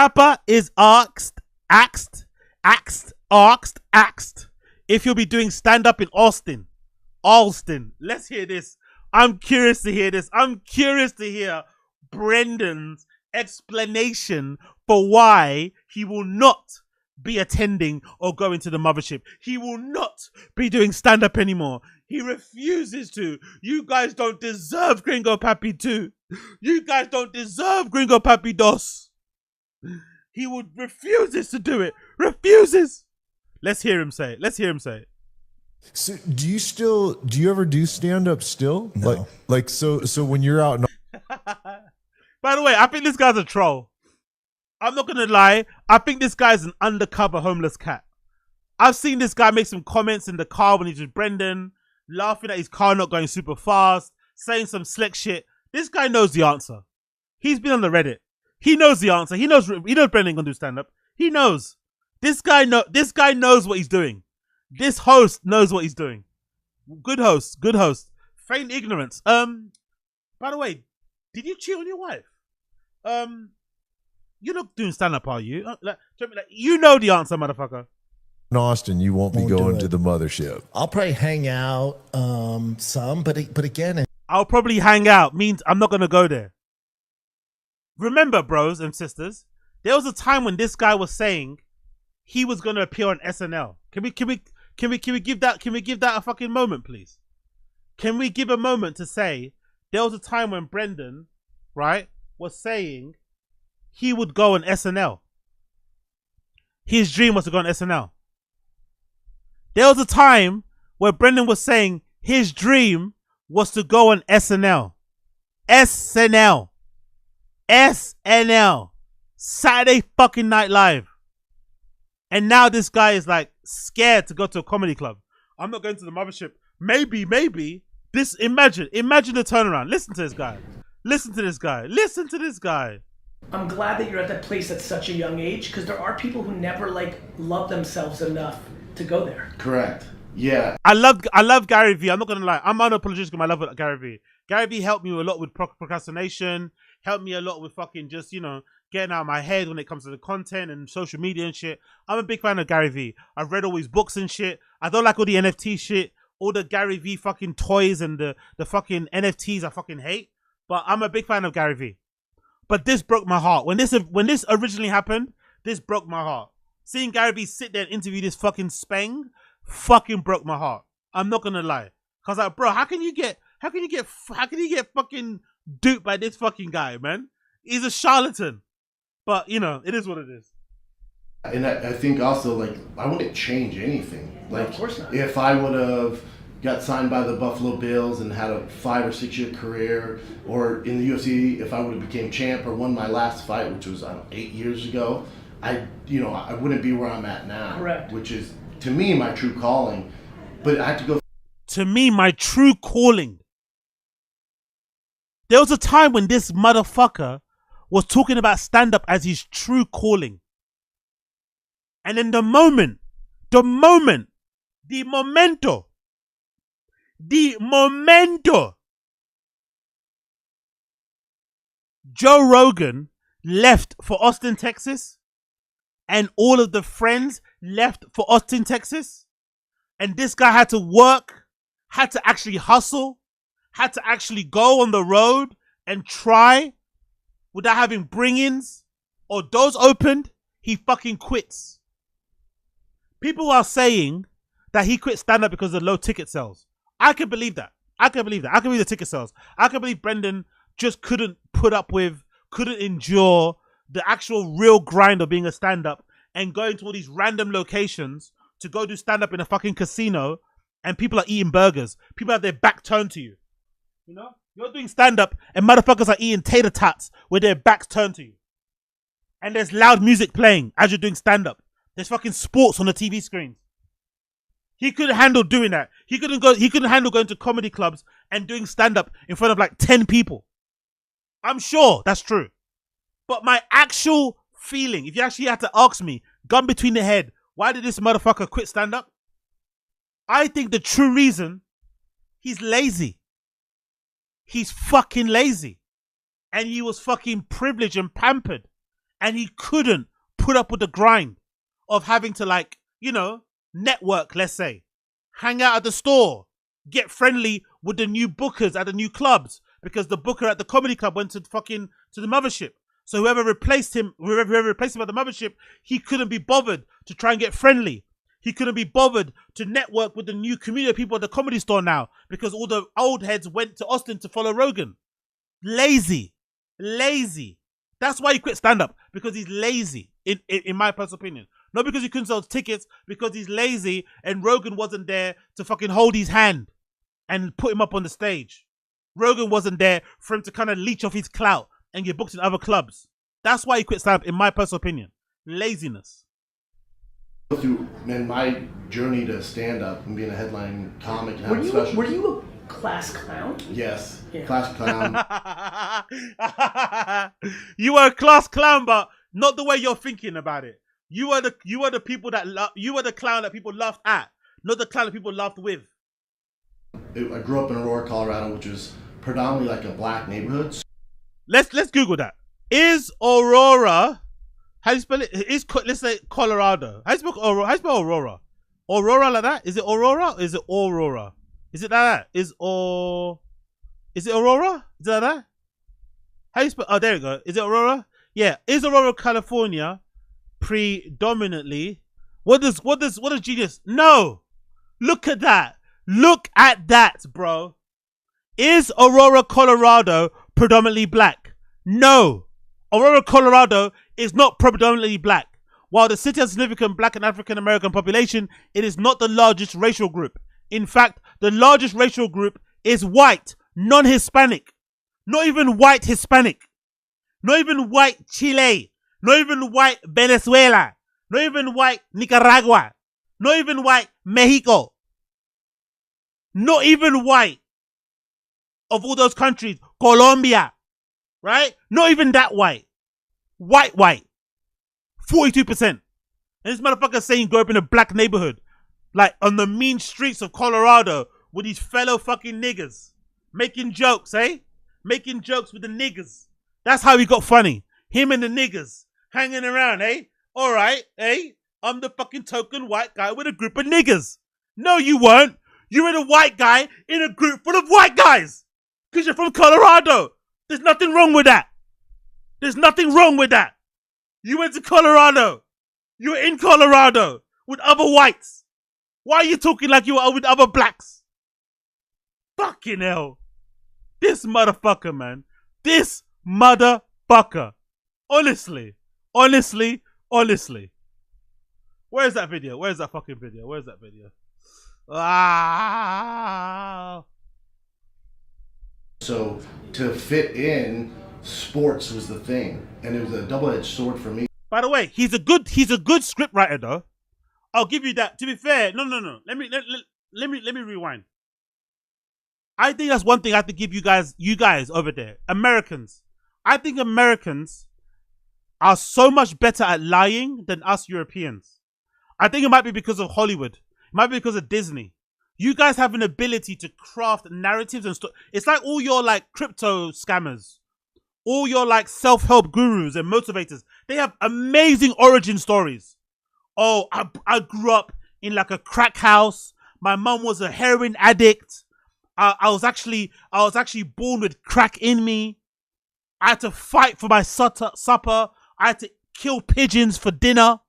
Rapper is asked if you'll be doing stand-up in Austin. Let's hear this. I'm curious to hear this. I'm curious to hear Brendan's explanation for why he will not be attending or going to the mothership. He will not be doing stand-up anymore. He refuses to. You guys don't deserve Gringo Papi 2. You guys don't deserve Gringo Papi Dos. He would refuses to do it. Refuses. Let's hear him say it. So do you ever do stand up still? No. So when you're out. By the way, I think this guy's a troll. I'm not gonna lie. I think this guy's an undercover homeless cat. I've seen this guy make some comments in the car when he's with Brendan, laughing at his car not going super fast, saying some slick shit. This guy knows the answer. He's been on the Reddit. He knows the answer. He knows Brendan gonna do stand up. He knows. This guy knows what he's doing. This host knows what he's doing. Good host. Feign ignorance. By the way, did you cheat on your wife? You're not doing stand up, are you? You know the answer, motherfucker. In Austin, you won't be going to the mothership. I'll probably hang out some, but again, I'll probably hang out means I'm not gonna go there. Remember, bros and sisters, there was a time when this guy was saying he was gonna appear on SNL. Can we give that a fucking moment, please? Can we give a moment to say there was a time when Brendan, right, was saying he would go on SNL. His dream was to go on SNL. There was a time where Brendan was saying his dream was to go on SNL. SNL. Saturday fucking Night Live. And now this guy is like scared to go to a comedy club. I'm not going to the mothership. Maybe. Imagine the turnaround. Listen to this guy. I'm glad that you're at that place at such a young age, because there are people who never love themselves enough to go there. Correct. Yeah. I love Gary Vee. I'm not gonna lie. I'm unapologetic with my love of Gary Vee. Gary Vee helped me a lot with procrastination. Helped me a lot with fucking just, getting out of my head when it comes to the content and social media and shit. I'm a big fan of Gary Vee. I've read all his books and shit. I don't like all the NFT shit. All the Gary Vee fucking toys and the fucking NFTs I fucking hate. But I'm a big fan of Gary Vee. But this broke my heart. When this originally happened, this broke my heart. Seeing Gary Vee sit there and interview this fucking speng fucking broke my heart. I'm not gonna lie. Cause like, bro, how can you get fucking duped by this fucking guy, man? He's a charlatan. But it is what it is. And I think also, I wouldn't change anything. Of course not. If I would have got signed by the Buffalo Bills and had a 5 or 6 year career, or in the UFC, if I would have became champ or won my last fight, which was 8 years ago, I wouldn't be where I'm at now. Correct. Which is, to me, my true calling. But I had to go. To me, my true calling. There was a time when this motherfucker was talking about stand-up as his true calling. And in the momento, Joe Rogan left for Austin, Texas, and all of the friends left for Austin, Texas, and this guy had to work, had to actually hustle, had to actually go on the road and try without having bring-ins or doors opened, he fucking quits. People are saying that he quit stand-up because of low ticket sales. I can believe that. I can believe the ticket sales. I can believe Brendan just couldn't endure the actual real grind of being a stand-up and going to all these random locations to go do stand-up in a fucking casino, and people are eating burgers. People have their back turned to you. You're doing stand-up and motherfuckers are eating tater tots with their backs turned to you. And there's loud music playing as you're doing stand-up. There's fucking sports on the TV screens. He couldn't handle doing that. He couldn't handle going to comedy clubs and doing stand-up in front of 10 people. I'm sure that's true. But my actual feeling, if you actually had to ask me, gun between the head, why did this motherfucker quit stand-up? I think the true reason, he's lazy. He's fucking lazy. And he was fucking privileged and pampered. and he couldn't put up with the grind of having to, like, you know, network, let's say, hang out at the store, get friendly with the new bookers at the new clubs, because the booker at the comedy club went to the mothership. So whoever replaced him at the mothership, he couldn't be bothered to try and get friendly. He couldn't be bothered to network with the new community of people at the comedy store now, because all the old heads went to Austin to follow Rogan. Lazy. That's why he quit stand-up, because he's lazy, in my personal opinion. Not because he couldn't sell tickets, because he's lazy and Rogan wasn't there to fucking hold his hand and put him up on the stage. Rogan wasn't there for him to kind of leech off his clout and get booked in other clubs. That's why he quit stand-up, in my personal opinion. Laziness. Through my journey to stand-up and being a headline comic and having specials. Were you a class clown? Yes, Yeah. class clown. You were a class clown, but not the way you're thinking about it. You were the people that you were the clown that people laughed at, not the clown that people laughed with. I grew up in Aurora, Colorado, which is predominantly like a black neighborhood. Let's Google that. Is Aurora? How do you spell it? Let's say Colorado. How do you spell Aurora? Aurora like that? Is it Aurora? Or is it Aurora? Is it like that? Is it Aurora? Is it like that? How do you spell? Oh, there you go. Is it Aurora? Yeah. Is Aurora, California, predominantly? What does Genius? No. Look at that. Look at that, bro. Is Aurora, Colorado predominantly black? No. Aurora, Colorado is not predominantly black. While the city has a significant black and African American population, it is not the largest racial group. In fact, the largest racial group is white, non-Hispanic. Not even white Hispanic. Not even white Chile. Not even white Venezuela. Not even white Nicaragua. Not even white Mexico. Not even white of all those countries. Colombia. Right? Not even that white. White. 42%. And this motherfucker saying grow up in a black neighborhood. Like on the mean streets of Colorado with these fellow fucking niggas. Making jokes, eh? Making jokes with the niggas. That's how he got funny. Him and the niggas. Hanging around, eh? Alright, eh? I'm the fucking token white guy with a group of niggas. No, you weren't. You were the white guy in a group full of white guys. Because you're from Colorado. There's nothing wrong with that. There's nothing wrong with that. You went to Colorado. You were in Colorado with other whites. Why are you talking like you were with other blacks? Fucking hell. This motherfucker, man. This motherfucker. Honestly. Where's that video? Where's that fucking video? Where's that video? Ah. So to fit in, sports was the thing, and it was a double-edged sword for me. By the way, he's a good script writer though. I'll give you that. To be fair, no. Let me rewind. I think that's one thing I have to give you guys over there, Americans. I think Americans are so much better at lying than us Europeans. I think it might be because of Hollywood. It might be because of Disney. You guys have an ability to craft narratives and stuff. It's like all your like crypto scammers, all your like self-help gurus and motivators. They have amazing origin stories. Oh, I grew up in like a crack house. My mom was a heroin addict. I was actually born with crack in me. I had to fight for my supper. I had to kill pigeons for dinner,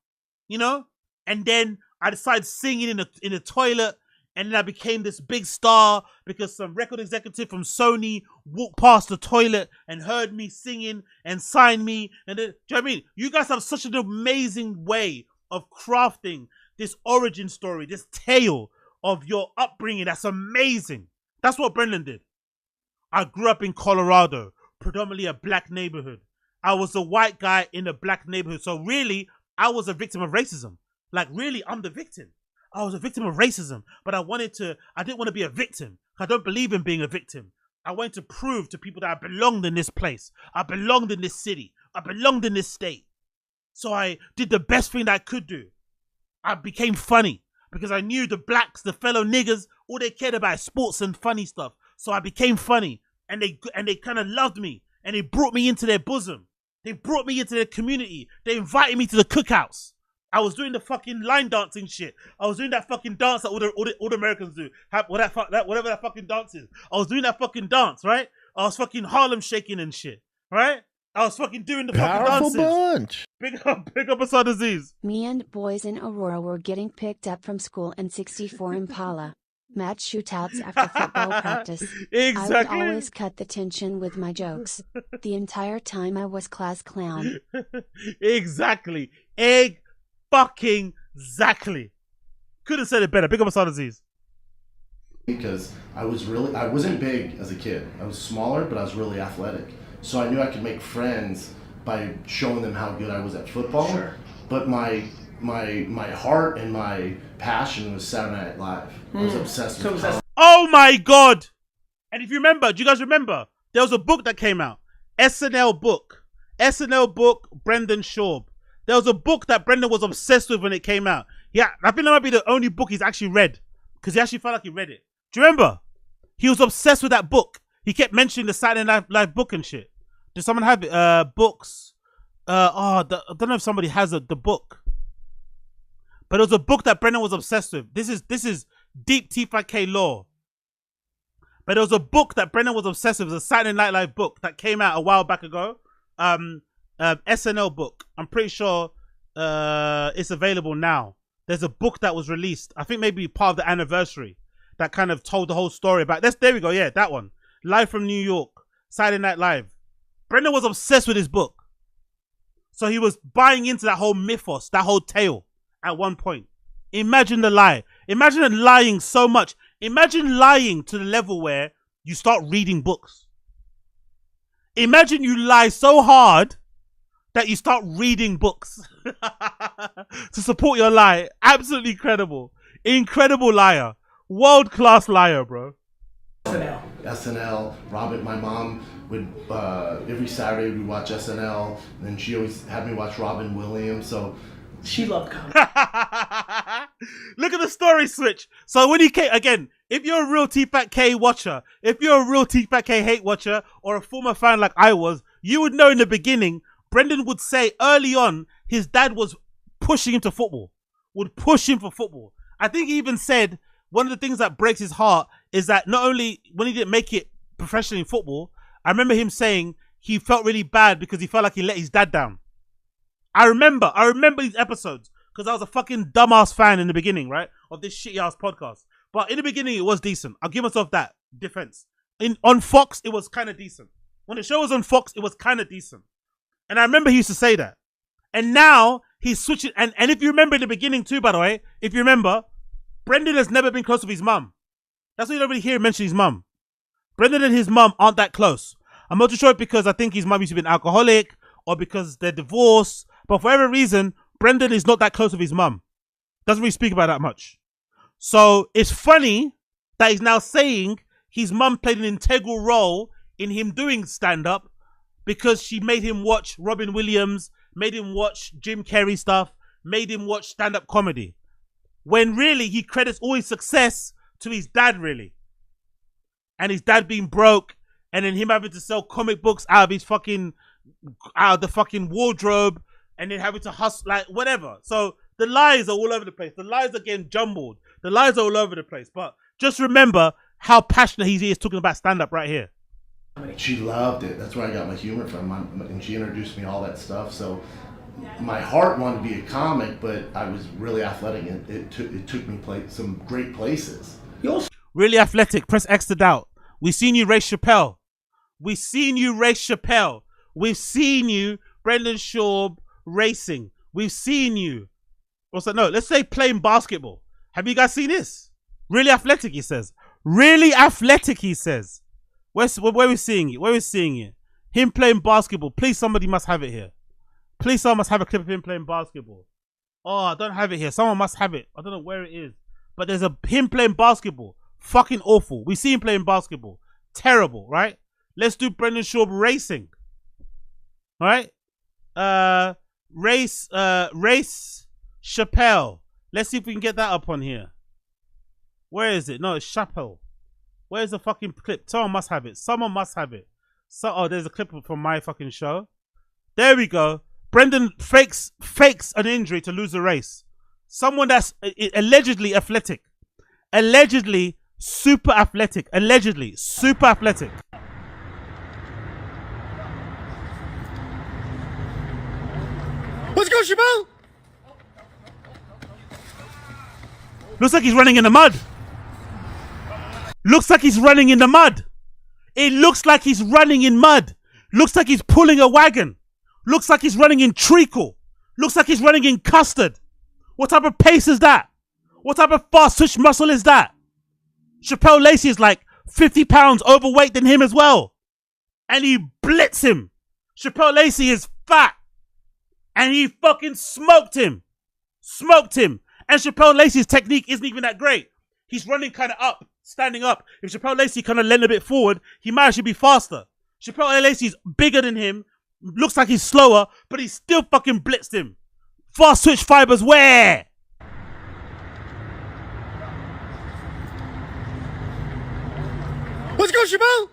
you know? And then I decided singing in a toilet. And then I became this big star because some record executive from Sony walked past the toilet and heard me singing and signed me. And then, do you know what I mean? You guys have such an amazing way of crafting this origin story, this tale of your upbringing. That's amazing. That's what Brendan did. I grew up in Colorado, predominantly a black neighborhood. I was a white guy in a black neighborhood. So really, I was a victim of racism. Like really, I'm the victim. I was a victim of racism, but I didn't want to be a victim. I don't believe in being a victim. I wanted to prove to people that I belonged in this place. I belonged in this city. I belonged in this state. So I did the best thing that I could do. I became funny because I knew the blacks, the fellow niggers, all they cared about is sports and funny stuff. So I became funny and they kind of loved me and they brought me into their bosom. They brought me into their community. They invited me to the cookouts. I was doing the fucking line dancing shit. I was doing that fucking dance that all the Americans do. Whatever that fucking dance is. I was doing that fucking dance, right? I was fucking Harlem shaking and shit, right? I was fucking doing the fucking Powerful dances. bunch. Big up Assad Aziz. Me and boys in Aurora were getting picked up from school in 64 Impala. Match shootouts after football practice. Exactly. I would always cut the tension with my jokes. The entire time I was class clown. Exactly. Fucking exactly. Couldn't have said it better. Big up Assad Aziz. Because I wasn't big as a kid. I was smaller, but I was really athletic. So I knew I could make friends by showing them how good I was at football. Sure. But my heart and my passion was Saturday Night Live. I was obsessed with comedy. Oh my God. And if you remember, do you guys remember? There was a book that came out. SNL book, Brendan Schaub. There was a book that Brendan was obsessed with when it came out. Yeah, I think that might be the only book he's actually read. Because he actually felt like he read it. Do you remember? He was obsessed with that book. He kept mentioning the Saturday Night Live book and shit. Does someone have it? Books? I don't know if somebody has the book. But it was a book that Brendan was obsessed with. This is deep TFATK lore. But there was a book that Brendan was obsessed with. It was a Saturday Night Live book that came out a while back ago. SNL book. I'm pretty sure it's available now. There's a book that was released. I think maybe part of the anniversary that kind of told the whole story about this. There we go. Yeah, that one. Live from New York. Saturday Night Live. Brendan was obsessed with his book. So he was buying into that whole mythos, that whole tale at one point. Imagine the lie. Imagine lying so much. Imagine lying to the level where you start reading books. Imagine you lie so hard that you start reading books to support your lie. Absolutely incredible. Incredible liar. World-class liar, bro. SNL. Robin, my mom would, every Saturday we'd watch SNL, and then she always had me watch Robin Williams, so... She loved comedy. Look at the story switch. So when he came, again, if you're a real TFATK watcher, if you're a real TFATK hate watcher, or a former fan like I was, you would know in the beginning, Brendan would say early on, his dad was pushing him to football. Would push him for football. I think he even said, one of the things that breaks his heart is that not only when he didn't make it professionally in football, I remember him saying he felt really bad because he felt like he let his dad down. I remember these episodes because I was a fucking dumbass fan in the beginning, right? Of this shitty ass podcast. But in the beginning, it was decent. I'll give myself that defense. On Fox, it was kind of decent. When the show was on Fox, it was kind of decent. And I remember he used to say that. And now he's switching. And if you remember in the beginning too, by the way, if you remember, Brendan has never been close with his mum. That's why you don't really hear him mention his mum. Brendan and his mum aren't that close. I'm not too sure because I think his mum used to be an alcoholic or because they're divorced. But for whatever reason, Brendan is not that close with his mum. Doesn't really speak about that much. So it's funny that he's now saying his mum played an integral role in him doing stand-up because she made him watch Robin Williams, made him watch Jim Carrey stuff, made him watch stand-up comedy. When really he credits all his success to his dad, really. And his dad being broke, and then him having to sell comic books out of the fucking wardrobe, and then having to hustle, like, whatever. So the lies are all over the place. The lies are getting jumbled. The lies are all over the place. But just remember how passionate he is talking about stand-up right here. She loved it. That's where I got my humor from. And she introduced me all that stuff. So my heart wanted to be a comic, but I was really athletic, and it took me some great places. Really athletic. Press X to doubt. We've seen you race Chappelle. We've seen you race Chappelle. We've seen you, Brendan Schaub, racing. We've seen you. What's that? No, let's say playing basketball. Have you guys seen this? Really athletic, he says. Really athletic, he says. Where are we seeing it? Where are we seeing it? Him playing basketball. Please, somebody must have it here. Please, someone must have a clip of him playing basketball. Oh, I don't have it here. Someone must have it. I don't know where it is. But there's him playing basketball. Fucking awful. We see him playing basketball. Terrible, right? Let's do Brendan Schaub racing. All right? Race Chappelle. Let's see if we can get that up on here. Where is it? No, it's Chappelle. Where's the fucking clip? Someone must have it. Someone must have it. Oh, there's a clip from my fucking show. There we go. Brendan fakes an injury to lose the race. Someone that's allegedly athletic. Allegedly super athletic. Allegedly super athletic. Let's go, Chabot! Looks like he's running in the mud. Looks like he's running in the mud. It looks like he's running in mud. Looks like he's pulling a wagon. Looks like he's running in treacle. Looks like he's running in custard. What type of pace is that? What type of fast twitch muscle is that? Chappelle Lacey is like 50 pounds overweight than him as well. And he blitz him. Chappelle Lacey is fat. And he fucking smoked him. Smoked him. And Chappelle Lacey's technique isn't even that great. He's running kind of up, standing up. If Chappelle Lacey kind of leaned a bit forward, he might actually be faster. Chappelle Lacey's bigger than him, looks like he's slower, but he still fucking blitzed him. Fast switch fibers where? Let's go, Chabot!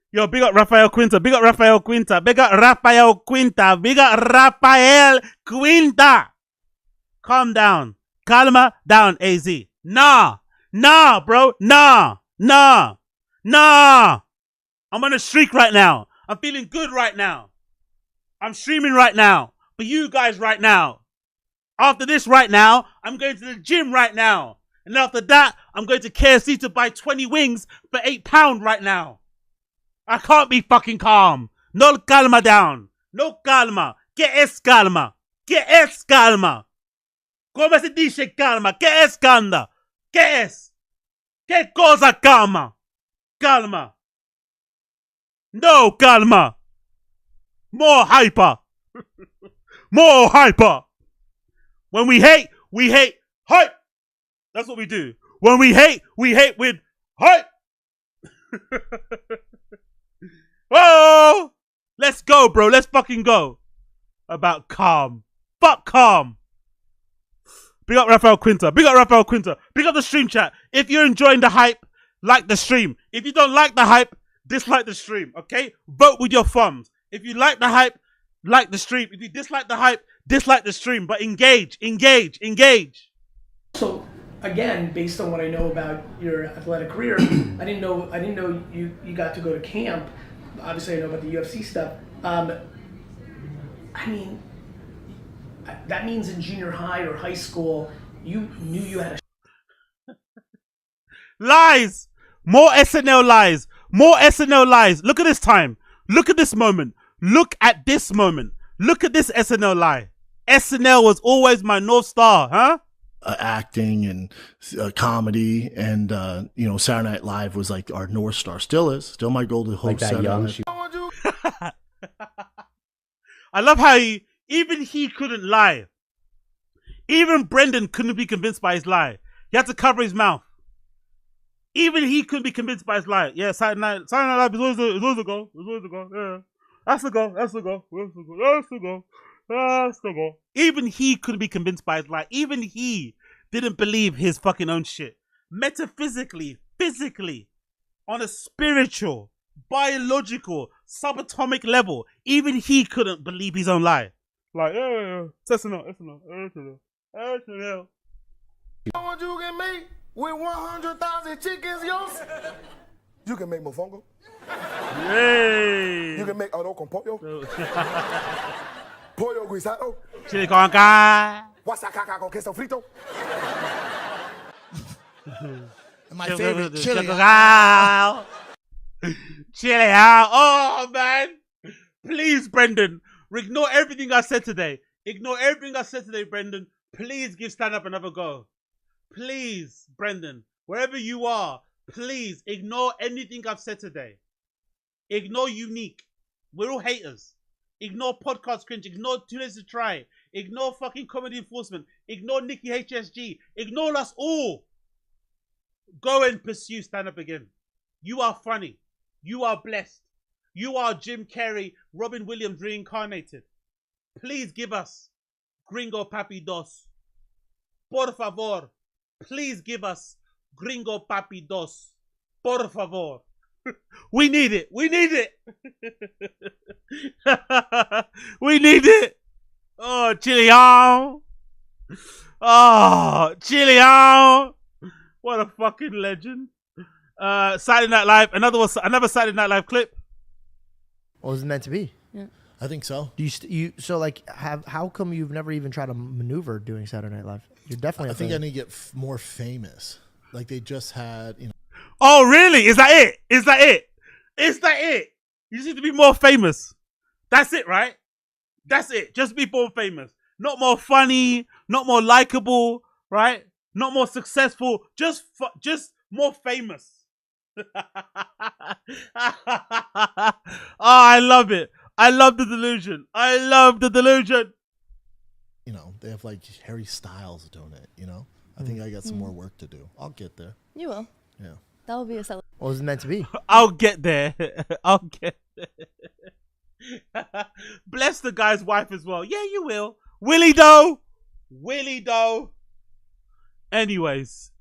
Yo, big up Rafael Quinta, big up Rafael Quinta, big up Rafael Quinta, big up Rafael Quinta. Calm down. Calma down, AZ. Nah, bro. Nah. I'm on a streak right now. I'm feeling good right now. I'm streaming right now. For you guys right now. After this right now, I'm going to the gym right now. And after that, I'm going to KFC to buy 20 wings for £8 right now. I can't be fucking calm. No calma down. No calma. ¿Qué es calma? ¿Qué es calma? ¿Cómo se dice calma? ¿Qué es calma? ¿Qué es? ¿Qué cosa calma? Calma. No calma. More hyper. More hyper. When we hate hype. That's what we do. When we hate with hype. Oh, let's go, bro. Let's fucking go. About calm. Fuck calm. Big up Rafael Quinta. Big up Rafael Quinta. Big up the stream chat. If you're enjoying the hype, like the stream. If you don't like the hype, dislike the stream. Okay? Vote with your thumbs. If you like the hype, like the stream. If you dislike the hype, dislike the stream. But engage. So again, based on what I know about your athletic career, I didn't know you got to go to camp. Obviously, I know about the UFC stuff. I mean, that means in junior high or high school, you knew you had a Lies. More SNL lies. More SNL lies. Look at this time. Look at this moment. Look at this moment. Look at this SNL lie. SNL was always my North Star, huh? Acting and comedy and Saturday Night Live was like our North Star. Still is. Still my goal to host Like that Saturday young Night. I love how even he couldn't lie. Even Brendan couldn't be convinced by his lie. He had to cover his mouth. Even he couldn't be convinced by his lie. Yeah, Saturday Night Live is always a go. It's always a go. Yeah. That's the go. Even he couldn't be convinced by his lie. Even he didn't believe his fucking own shit. Metaphysically, physically, on a spiritual, biological, subatomic level, even he couldn't believe his own lie. Like, it's SNL. What you can make with 100,000 chickens, yo? You can make mofongo. Yay! You can make arroz con pollo. Pollo guisado. Chile con acá. Guasacaca con queso frito. My favorite chili. Chile out. Oh, man. Please, Brendan. Ignore everything I said today. Brendan. Please give stand up another go. Please, Brendan. Wherever you are, please ignore anything I've said today. Ignore Unique. We're all haters. Ignore Podcast Cringe. Ignore Too Lazy to Try. Ignore fucking Comedy Enforcement. Ignore Nikki HSG. Ignore us all. Go and pursue stand-up again. You are funny. You are blessed. You are Jim Carrey, Robin Williams reincarnated. Please give us Gringo Papi Dos. Por favor. Please give us Gringo Papi Dos. Por favor. We need it. We need it. We need it. Oh, Chilean. Oh, Chilean. What a fucking legend. Saturday Night Live. Another Saturday Night Live clip. What was it meant to be? I think so. Do you so like how come you've never even tried to maneuver doing Saturday Night Live? You're definitely. I think I need to get more famous. Like they just had, you know. Oh, really? Is that it? Is that it? Is that it? You just need to be more famous. That's it, right? That's it. Just be more famous. Not more funny. Not more likable, right? Not more successful. Just more famous. Oh, I love it. I love the delusion. I love the delusion. You know, they have like Harry Styles doing it, you know? I think I got some more work to do. I'll get there. You will. Yeah. That will be a celebration. What was it meant to be? I'll get there. I'll get there. Bless the guy's wife as well. Yeah, you will. Willie Doe. Willie Doe. Anyways.